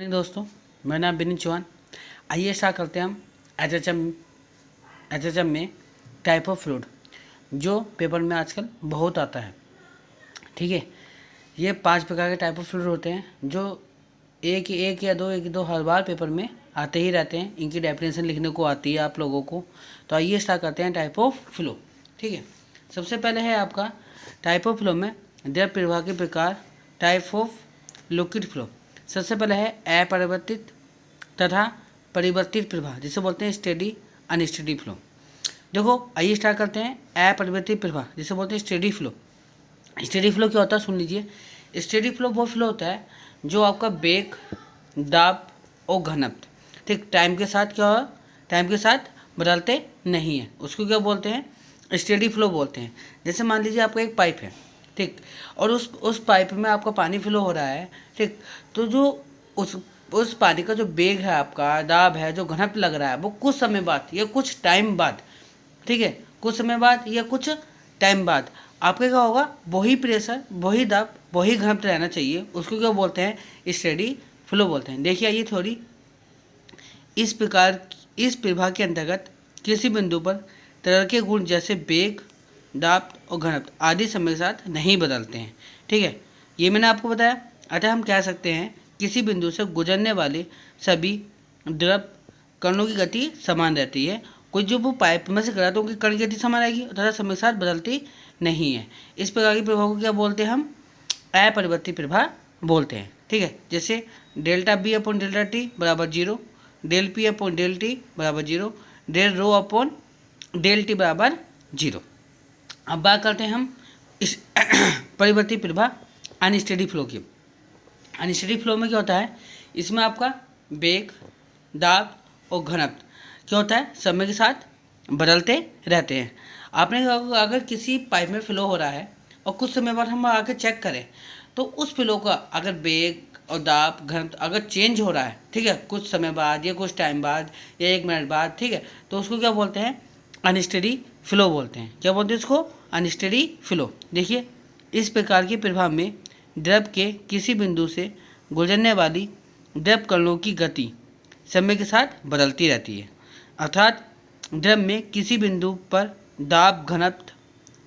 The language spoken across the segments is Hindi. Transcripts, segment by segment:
मॉर्निंग दोस्तों, मेरा नाम विनीत चौहान। आइए स्टार्ट करते हैं हम एचएचएम में टाइप ऑफ फ्लूइड, जो पेपर में आजकल बहुत आता है। ठीक है, ये 5 प्रकार के टाइप ऑफ फ्लूइड होते हैं जो एक या दो हर बार पेपर में आते ही रहते हैं। इनकी डेफिनेशन लिखने को आती है आप लोगों को। तो आइए स्टार्ट करते हैं टाइप ऑफ फ्लो। ठीक है, सबसे पहले है आपका टाइप ऑफ फ्लो में द्रव प्रवाह के प्रकार, टाइप ऑफ लिक्विड फ्लो। सबसे पहले है अपरिवर्तित तथा परिवर्तित प्रवाह, जिसे बोलते हैं स्टेडी अनस्टेडी फ्लो। देखो आइए स्टार्ट करते हैं अपरिवर्तित प्रवाह, जिसे बोलते हैं स्टेडी फ्लो। स्टेडी फ्लो क्या होता है सुन लीजिए। स्टेडी फ्लो वो फ्लो होता है जो आपका वेग, दाब और घनत्व ठीक टाइम के साथ क्या हो, टाइम के साथ बदलते नहीं है, उसको क्या बोलते हैं, स्टेडी फ्लो बोलते हैं। जैसे मान लीजिए आपका एक पाइप है ठीक, और उस पाइप में आपका पानी फ्लो हो रहा है ठीक, तो जो उस पानी का जो वेग है, आपका दाब है, जो घनत्व लग रहा है, वो कुछ समय बाद या कुछ टाइम बाद, ठीक है, कुछ समय बाद या कुछ टाइम बाद आपके क्या होगा, वही प्रेशर, वही दाब, वही घनत्व रहना चाहिए। उसको क्या बोलते हैं, स्टेडी फ्लो बोलते हैं। देखिए ये थोड़ी इस प्रवाह के अंतर्गत किसी बिंदु पर तरल के गुण जैसे वेग, दाब और घनत्व आदि समय के साथ नहीं बदलते हैं। ठीक है, ये मैंने आपको बताया। अतः हम कह सकते हैं किसी बिंदु से गुजरने वाले सभी द्रव कणों की गति समान रहती है। कुछ जो वो पाइप में से करा तो उनकी कण की गति समान आएगी तथा समय के साथ बदलती नहीं है। इस प्रकार के प्रभाव को क्या बोलते हैं, हम अपरिवर्तित प्रभाव बोलते हैं। ठीक है, जैसे delta B upon delta T बराबर 0, del P upon del T बराबर 0, del rho upon del T बराबर 0। अब बात करते हैं हम इस परिवर्तित प्रवाह अनस्टेडी फ्लो की। अनस्टेडी फ्लो में क्या होता है, इसमें आपका वेग, दाब और घनत्व क्या होता है, समय के साथ बदलते रहते हैं। आपने अगर किसी पाइप में फ्लो हो रहा है और कुछ समय बाद हम आके चेक करें तो उस फ्लो का अगर वेग और दाब, घनत्व अगर चेंज हो रहा है, ठीक है, कुछ समय बाद या कुछ टाइम बाद या 1 मिनट बाद, ठीक है, तो उसको क्या बोलते हैं, अनस्टेडी फ्लो बोलते हैं। क्या बोलते हैं इसको, अनस्टेडी फ्लो। देखिए इस प्रकार के प्रभाव में द्रव के किसी बिंदु से गुजरने वाली द्रव कणों की गति समय के साथ बदलती रहती है। अर्थात द्रव में किसी बिंदु पर दाब, घनत्व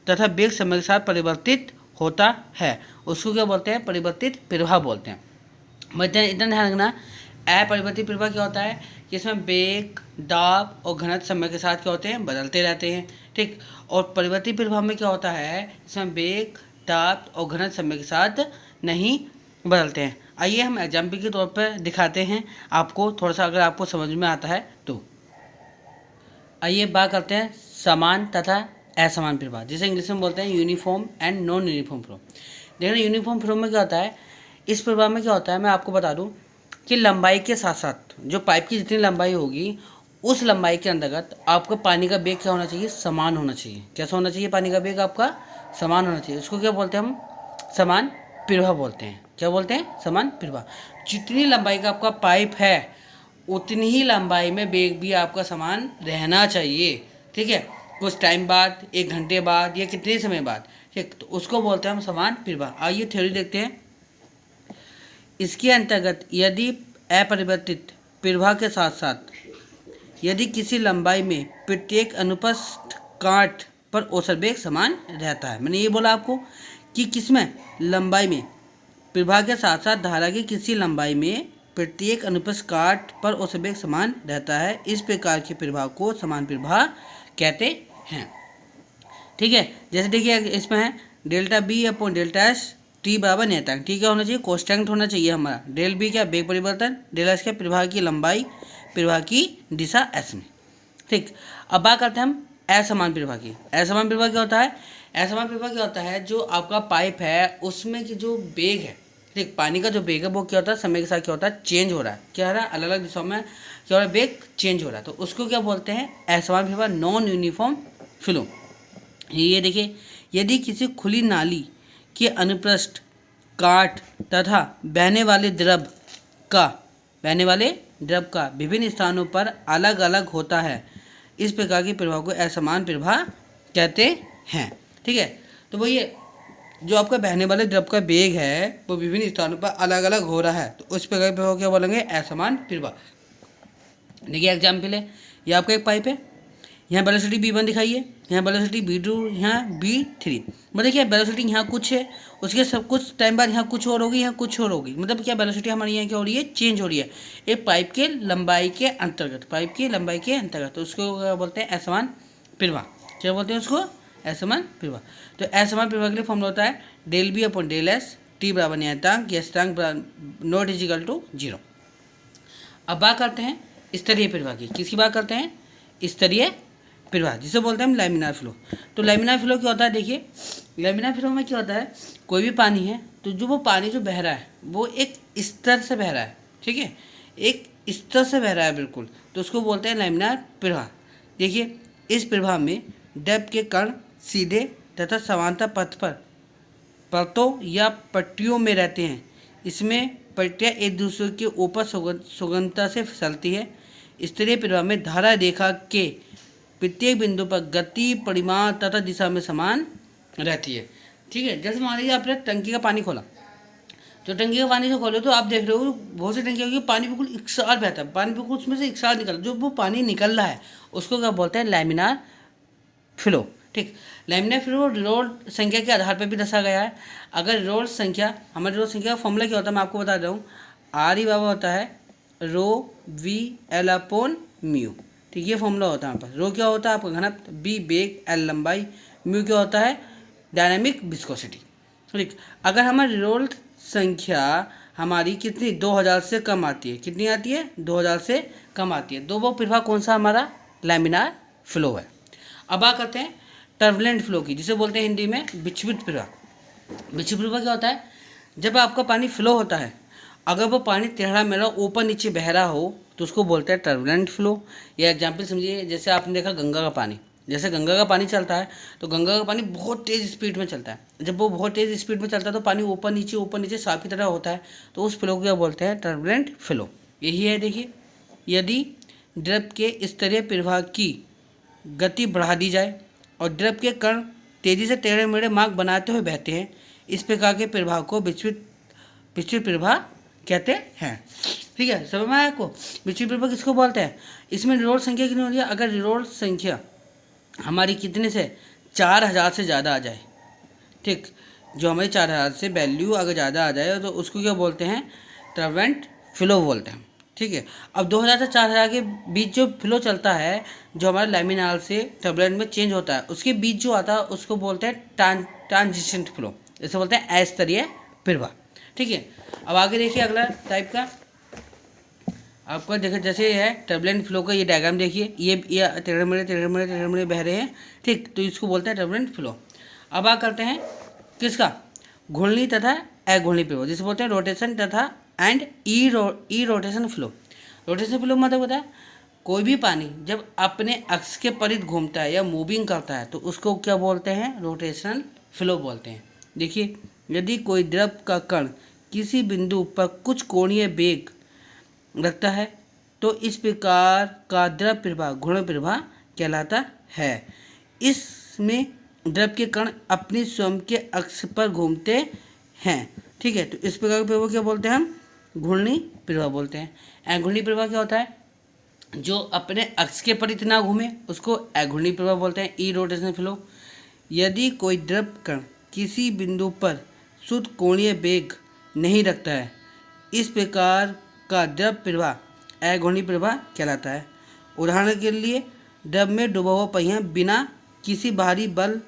तथा वेग समय के साथ परिवर्तित होता है, उसको क्या बोलते हैं, परिवर्तित प्रवाह बोलते हैं। मध्य इतना ध्यान रखना, अपरिवर्तित प्रवाह क्या होता है कि इसमें वेग, दाब और घनत्व समय के साथ क्या होते हैं, बदलते रहते हैं। ठीक, और परिवर्तित प्रवाह में क्या होता है, इसमें वेग, दाब और घनत्व समय के साथ नहीं बदलते हैं। आइए हम एग्जाम्पल के तौर पर दिखाते हैं आपको, थोड़ा सा अगर आपको समझ में आता है तो। आइए बात करते हैं समान तथा असमान प्रवाह, जिसे इंग्लिश में बोलते हैं uniform and non uniform flow. देखना यूनिफॉर्म फ्लो में क्या होता है, इस प्रवाह में क्या होता है, मैं आपको बता दूं कि लंबाई के साथ साथ जो पाइप की जितनी लंबाई होगी उस लंबाई के अंतर्गत आपका पानी का वेग क्या होना चाहिए, समान होना चाहिए। कैसा होना चाहिए, पानी का वेग आपका समान होना चाहिए। उसको क्या बोलते हैं, हम समान प्रवाह बोलते हैं। क्या बोलते हैं, समान प्रवाह। जितनी लंबाई का आपका पाइप है उतनी ही लंबाई में वेग भी आपका समान रहना चाहिए। ठीक है, कुछ टाइम बाद, 1 घंटे बाद या कितने समय बाद, ठीक, तो उसको बोलते हैं हम समान प्रवाह। आइए थ्योरी देखते हैं। इसके अंतर्गत यदि अपरिवर्तित प्रवाह के साथ साथ यदि किसी लंबाई में प्रत्येक अनुप्रस्थ काट पर औसत वेग समान रहता है, मैंने ये बोला आपको कि किसमें, लंबाई में, प्रवाह के साथ साथ धारा की किसी लंबाई में प्रत्येक अनुप्रस्थ काट पर औसत वेग समान रहता है, इस प्रकार के प्रवाह को समान प्रवाह कहते हैं। ठीक है, जैसे देखिए इसमें है delta B upon delta S T बराबर नियतांक। टी क्या होना चाहिए, कांस्टेंट होना चाहिए हमारा। डेल बी क्या, वेग परिवर्तन, डेल एस क्या, प्रवाह की लंबाई, प्रवाह की दिशा एस में। ठीक, अब बात करते हैं हम असमान प्रवाह की। असमान प्रवाह क्या होता है, असमान प्रवाह क्या होता है, जो आपका पाइप है उसमें की जो वेग है, ठीक, पानी का जो वेग है वो क्या होता है, समय के साथ क्या होता है, चेंज हो रहा है। क्या हो रहा है, अलग अलग दिशाओं में क्या हो रहा है, वेग चेंज हो रहा है, तो उसको क्या बोलते हैं, असमान प्रवाह, नॉन यूनिफॉर्म फ्लो। ये देखिए, यदि किसी खुली नाली के अनुप्रस्थ काट तथा बहने वाले द्रव का विभिन्न स्थानों पर अलग अलग होता है, इस प्रकार के प्रवाह को असमान प्रवाह कहते हैं। ठीक है, तो वो ये जो आपका बहने वाले द्रव का वेग है वो विभिन्न स्थानों पर अलग अलग हो रहा है, तो उस प्रकार के प्रभाव क्या बोलेंगे, असमान प्रवाह। देखिए एग्जाम्पल है, ये आपका एक पाइप है, यहाँ वेलोसिटी v1 दिखाइए, यहाँ वेलोसिटी v2, यहाँ v3। मतलब देखिए वेलोसिटी यहाँ कुछ है, उसके सब कुछ टाइम बाद यहाँ कुछ और होगी, यहाँ कुछ और होगी। मतलब क्या वेलोसिटी हमारी यहाँ क्या हो रही है, चेंज हो रही है एक पाइप के लंबाई के अंतर्गत, पाइप की लंबाई के अंतर्गत। तो उसको क्या बोलते हैं, असमान प्रवाह। क्या बोलते हैं उसको, असमान प्रवाह। तो असमान प्रवाह के लिए फॉर्मूला होता है del B upon del S, T बराबर नियतांक या स्थिरांक नॉट इज इक्वल टू 0। अब बात करते हैं स्तरीय प्रवाह की। किसकी बात करते हैं, स्तरीय प्रवाह, जिसे बोलते हैं हम लैमिनार फ्लो। तो लैमिनार फ्लो क्या होता है, देखिए लैमिनार फ्लो में क्या होता है, कोई भी पानी है तो जो वो पानी जो बह रहा है वो एक स्तर से बह रहा है, ठीक है, एक स्तर से बह रहा है बिल्कुल, तो उसको बोलते हैं लैमिनार प्रवाह। देखिए इस प्रवाह में द्रव के कण सीधे तथा समांतर पथ पर परतों या पट्टियों में रहते हैं। इसमें पट्टियाँ एक दूसरे के ऊपर सुगमता से फिसलती है। स्तरीय प्रवाह में धारा रेखा के प्रत्येक बिंदु पर गति, परिमाण तथा दिशा में समान रहती है, ठीक है। जैसे मान लीजिए आपने टंकी का पानी खोला, तो टंकी का पानी से खोलो तो आप देख रहे हो बहुत सी टंकी होगी, पानी बिल्कुल एकसार बहता है, पानी बिल्कुल उसमें से एकसार निकल, जो वो पानी निकल रहा है उसको क्या बोलते हैं, लैमिनार फ्लो, ठीक। लैमिनार फ्लो रोड संख्या के आधार पर भी दर्शा गया है। अगर रोड संख्या, हमारी रोड संख्या का फॉर्मूला क्या होता है मैं आपको बता रहा हूँ, आर ई बाबा होता है रो वी एल अपॉन म्यू, ठीक, ये फॉर्मूला होता है यहाँ पर। रो क्या होता है आपका घनत्व, बी वेग, एल लंबाई, म्यू क्या होता है डायनामिक विस्कोसिटी, ठीक। अगर हमारी रोड संख्या हमारी कितनी 2000 से कम आती है, कितनी आती है 2000 से कम आती है, तो वो प्रवाह कौन सा हमारा लैमिनार फ्लो है। अब बात करते हैं टर्बुलेंट फ्लो की, जिसे बोलते हैं हिंदी में विक्षिप्त प्रवाह। विक्षिप्त प्रवाह क्या होता है, जब आपका पानी फ्लो होता है, अगर वो पानी टेढ़ा मेढ़ा ऊपर नीचे बह रहा हो तो उसको बोलते हैं टर्बुलेंट फ्लो। या एग्जाम्पल समझिए, जैसे आपने देखा गंगा का पानी, जैसे गंगा का पानी चलता है तो गंगा का पानी बहुत तेज़ स्पीड में चलता है। जब वो बहुत तेज़ स्पीड में चलता है तो पानी ऊपर नीचे सांप की तरह होता है, तो उस फ्लो को क्या बोलते हैं, टर्बुलेंट फ्लो। यही है, देखिए यदि द्रव के स्तरीय प्रवाह की गति बढ़ा दी जाए और द्रव के कण तेज़ी से टेढ़े मेढ़े मार्ग बनाते हुए बहते हैं, इस प्रकार के प्रवाह को विक्षिप्त प्रवाह कहते हैं, ठीक है। समझ में आया आपको, विक्षिप्त प्रवाह किसको बोलते हैं। इसमें रिरोड संख्या कितनी हो रही है, अगर रिरोड संख्या हमारी कितने से 4000 से ज़्यादा आ जाए, ठीक, जो हमारी 4000 से वैल्यू अगर ज़्यादा आ जाए तो उसको क्या बोलते हैं, टर्बुलेंट फ्लो बोलते हैं, ठीक है। अब 2000 से 4000 के बीच जो फ्लो चलता है, जो हमारे लैमिनार से टर्बुलेंट में चेंज होता है, उसके बीच जो आता है उसको बोलते हैं ट्रांजिशन फ्लो, इसे बोलते हैं अस्तरीय प्रवाह, ठीक है। अब आगे देखिए अगला टाइप का आपका, देखिए जैसे ये है टर्बुलेंट फ्लो का ये डायग्राम देखिए, ये टेढ़े मेढ़े बह रहे हैं, ठीक, तो इसको बोलते हैं टर्बुलेंट फ्लो। अब बात करते हैं किसका, घूर्णी तथा अघूर्णी प्रवाह, जिसे बोलते हैं रोटेशन तथा and E rotation flow. Rotation flow मतलब होता है कोई भी पानी जब अपने अक्ष के परिध घूमता है या मूविंग करता है तो उसको क्या बोलते हैं, रोटेशनल फ्लो बोलते हैं। देखिए यदि कोई द्रव का कण किसी बिंदु पर कुछ कोणीय वेग रखता है तो इस प्रकार का द्रव प्रवाह घूर्णी प्रवाह कहलाता है। इसमें द्रव के कण अपनी स्वयं के अक्ष पर घूमते हैं, ठीक है, तो इस प्रकार के प्रवाह क्या बोलते हैं हम, घूर्णी प्रवाह बोलते हैं। अघूर्णी प्रवाह क्या होता है, जो अपने अक्ष के परिध ना घूमे उसको अघूर्णी प्रवाह बोलते हैं, ई रोटेशनल फ्लो। यदि कोई द्रव कण किसी बिंदु पर शुद्ध कोणीय वेग नहीं रखता है, इस प्रकार का द्रव प्रवाह अघूर्णी प्रवाह कहलाता है। उदाहरण के लिए द्रव में डूबा हुआ पहिया बिना किसी बाहरी बल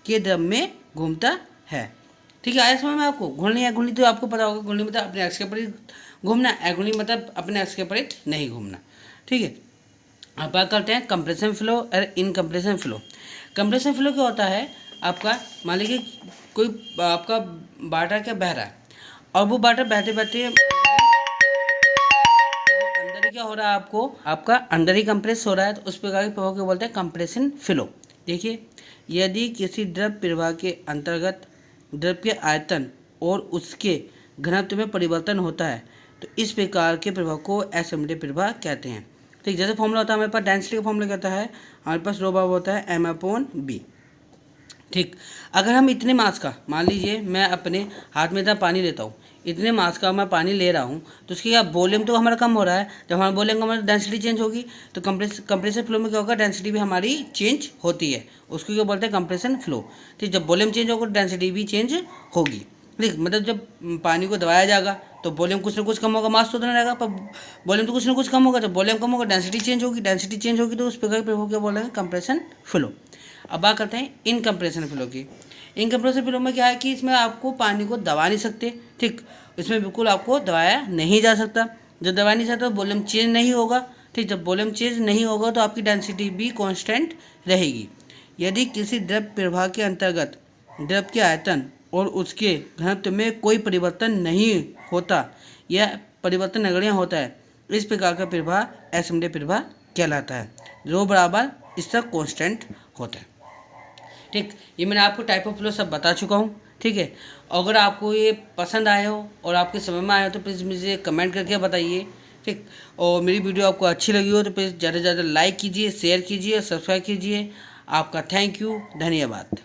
के द्रव में घूमता है, ठीक है। आया समझ में आपको, घूर्णी अघूर्णी तो आपको पता होगा, घूर्णी मतलब अपने अक्ष के परिध घूमना, अघूर्णी मतलब अपने अक्ष के परिध नहीं घूमना, ठीक है। अब बात करते हैं कंप्रेशन फ्लो और इनकम्प्रेशन फ्लो। कंप्रेशन फ्लो क्या होता है, आपका मान लीजिए कोई आपका वाटर क्या बह रहा है और वो वाटर बहते बहते अंदर ही क्या हो रहा है, आपका अंदर ही कंप्रेस हो रहा है, तो उस प्रकार के प्रभाव को बोलते हैं कंप्रेशन फ्लो। देखिए यदि किसी द्रव प्रवाह के अंतर्गत द्रव के आयतन और उसके घनत्व में परिवर्तन होता है तो इस प्रकार के प्रभाव को असममित प्रवाह कहते हैं, ठीक। जैसे फॉर्मूला होता है हमारे पास डेंसिटी का फॉर्मूला कहता है, हमारे पास रो बाब होता है m/b, ठीक। अगर हम इतने मास का, मान लीजिए मैं अपने हाथ में इतना पानी लेता हूँ, इतने मास का मैं पानी ले रहा हूँ, तो उसकी क्या वॉल्यूम तो हमारा कम हो रहा है। जब हमारा वॉल्यूम कम, हमारी डेंसिटी चेंज होगी, तो कंप्रेसर फ्लो में क्या होगा, डेंसिटी भी हमारी चेंज होती है, उसको क्या बोलते हैं, कंप्रेशन फ्लो। ठीक, जब वॉल्यूम चेंज होगा डेंसिटी भी चेंज होगी। ठीक, मतलब जब पानी को दबाया जाएगा तो वॉल्यूम कुछ ना कुछ कम होगा, मास तो उतना रहेगा पर वॉल्यूम तो कुछ ना कुछ कम होगा। जब वॉल्यूम कम होगा डेंसिटी चेंज होगी, डेंसिटी चेंज होगी तो उस प्रकार पे क्या बोलेंगे, कंप्रेशन फ्लो। अब बात करते हैं इन कंप्रेशन फ्लो की। इन कंप्रेशन फ्लो में क्या है कि इसमें आपको पानी को दबा नहीं सकते। ठीक, इसमें बिल्कुल आपको दबाया नहीं जा सकता। जब दबा नहीं सकता तो वॉल्यूम चेंज नहीं होगा। ठीक, जब वॉल्यूम चेंज नहीं होगा तो आपकी डेंसिटी भी कांस्टेंट रहेगी। यदि किसी द्रव प्रवाह के अंतर्गत द्रव के आयतन और उसके घनत्व में कोई परिवर्तन नहीं होता, यह परिवर्तन नगण्य होता है, इस प्रकार का प्रवाह असमंजस प्रवाह कहलाता है। रो बराबर इसका कांस्टेंट होता है। ठीक, ये मैंने आपको टाइप ऑफ फ्लो सब बता चुका हूँ। ठीक है, अगर आपको ये पसंद आए हो और आपके समझ में आया हो तो प्लीज़ मुझे कमेंट करके बताइए। ठीक, और मेरी वीडियो आपको अच्छी लगी हो तो प्लीज़ ज़्यादा से ज़्यादा लाइक कीजिए, शेयर कीजिए, सब्सक्राइब कीजिए। आपका थैंक यू, धन्यवाद।